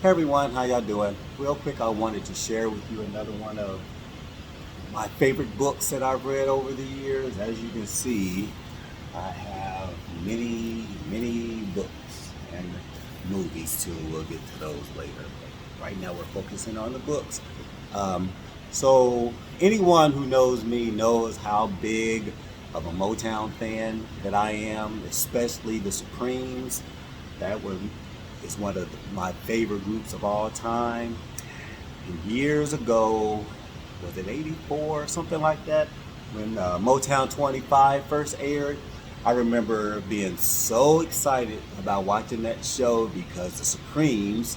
Hey everyone, how y'all doing? Real quick, I wanted to share with you another one of my favorite books that I've read over the years. As you can see, I have many books and movies too. We'll get to those later. But right now, we're focusing on the books. Um, so, anyone who knows me knows how big of a Motown fan that I am, especially the Supremes. That was is one of my favorite groups of all time. And years ago, was it 84 or something like that, when Motown 25 first aired, I remember being so excited about watching that show because the Supremes,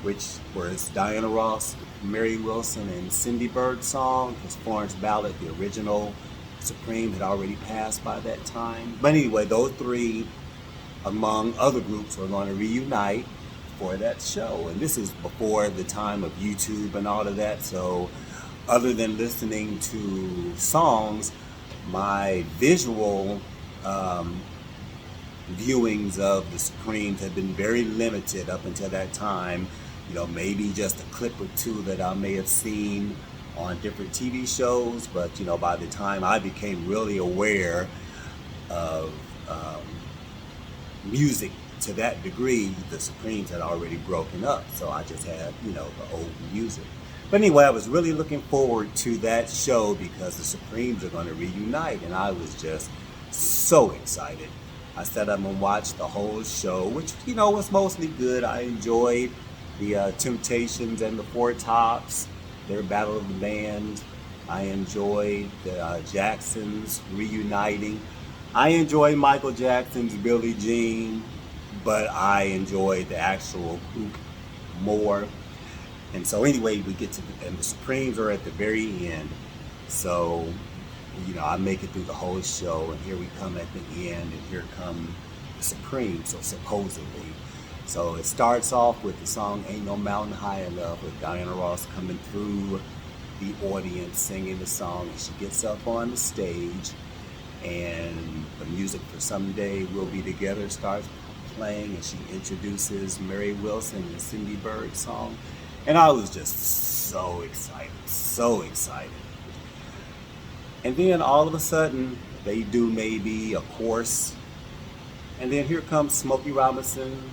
which was Diana Ross, Mary Wilson, and Cindy Birdsong, because Florence Ballard, the original Supreme, had already passed by that time. But anyway, those three, among other groups, were going to reunite for that show. And this is before the time of YouTube and all of that. So other than listening to songs, my visual um, viewings of the Supremes have been very limited up until that time. Maybe just a clip or two that I may have seen on different TV shows, but by the time I became really aware of music to that degree, the Supremes had already broken up. So I just had, the old music. But anyway, I was really looking forward to that show because the Supremes are going to reunite, and I was just so excited. I sat up and watched the whole show, which, was mostly good. I enjoyed the Temptations and the Four Tops, their Battle of the Bands. I enjoyed the Jacksons reuniting. I enjoyed Michael Jackson's Billie Jean, but I enjoyed the actual group more. And so anyway, we get to and the Supremes are at the very end. So, I make it through the whole show, and here we come at the end, and here come the Supremes, so supposedly. So it starts off with the song Ain't No Mountain High Enough, with Diana Ross coming through the audience singing the song, and she gets up on the stage, and the music for Someday We'll Be Together starts playing, and she introduces Mary Wilson and Cindy Birdsong. And I was just so excited, so excited. And then all of a sudden, they do maybe a chorus, and then here comes Smokey Robinson.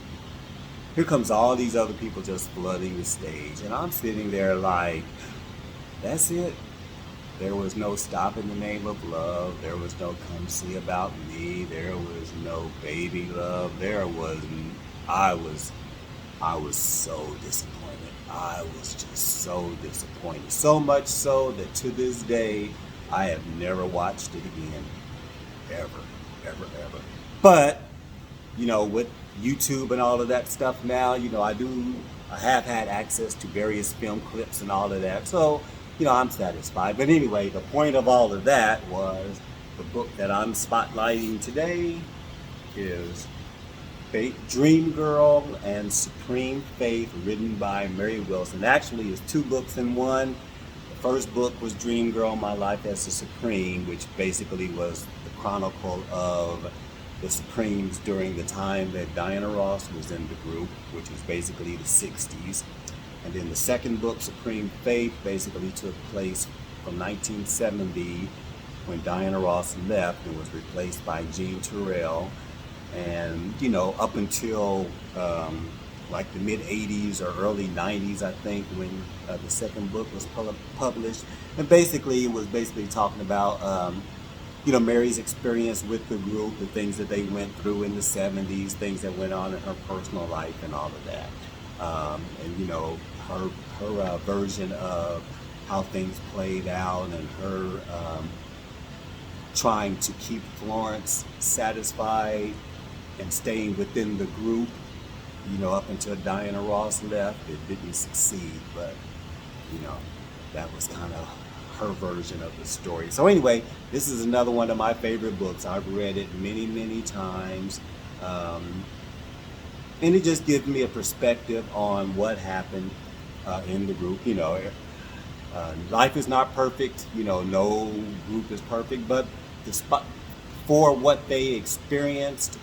Here comes all these other people just flooding the stage, and I'm sitting there like, that's it. There was no Stop in the Name of Love. There was no Come See About Me. There was no Baby Love. I was so disappointed. I was just so disappointed. So much so that to this day, I have never watched it again. Ever. But, with YouTube and all of that stuff now, I have had access to various film clips and all of that. So, I'm satisfied. But anyway, the point of all of that was the book that I'm spotlighting today is Dream Girl and Supreme Faith, written by Mary Wilson. Actually, it's two books in one. The first book was Dream Girl, My Life as a Supreme, which basically was the chronicle of the Supremes during the time that Diana Ross was in the group, which was basically the 60s. And then the second book, Supreme Faith, basically took place from 1970, when Diana Ross left and was replaced by Jean Terrell. And, up until like the mid 80s or early 90s, I think, when the second book was published. And basically, it was basically talking about, Mary's experience with the group, the things that they went through in the 70s, things that went on in her personal life and all of that. And, her version of how things played out, and her trying to keep Florence satisfied and staying within the group, up until Diana Ross left. It didn't succeed, but, that was kind of her version of the story. So anyway, this is another one of my favorite books. I've read it many times. And it just gives me a perspective on what happened in the group. Life is not perfect. No group is perfect, but despite for what they experienced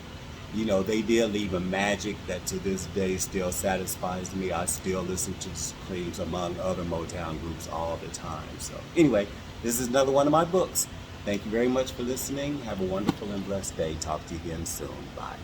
you know, they did leave a magic that to this day still satisfies me. I still listen to the Supremes among other Motown groups all the time. So anyway, this is another one of my books. Thank you very much for listening. Have a wonderful and blessed day. Talk to you again soon. Bye.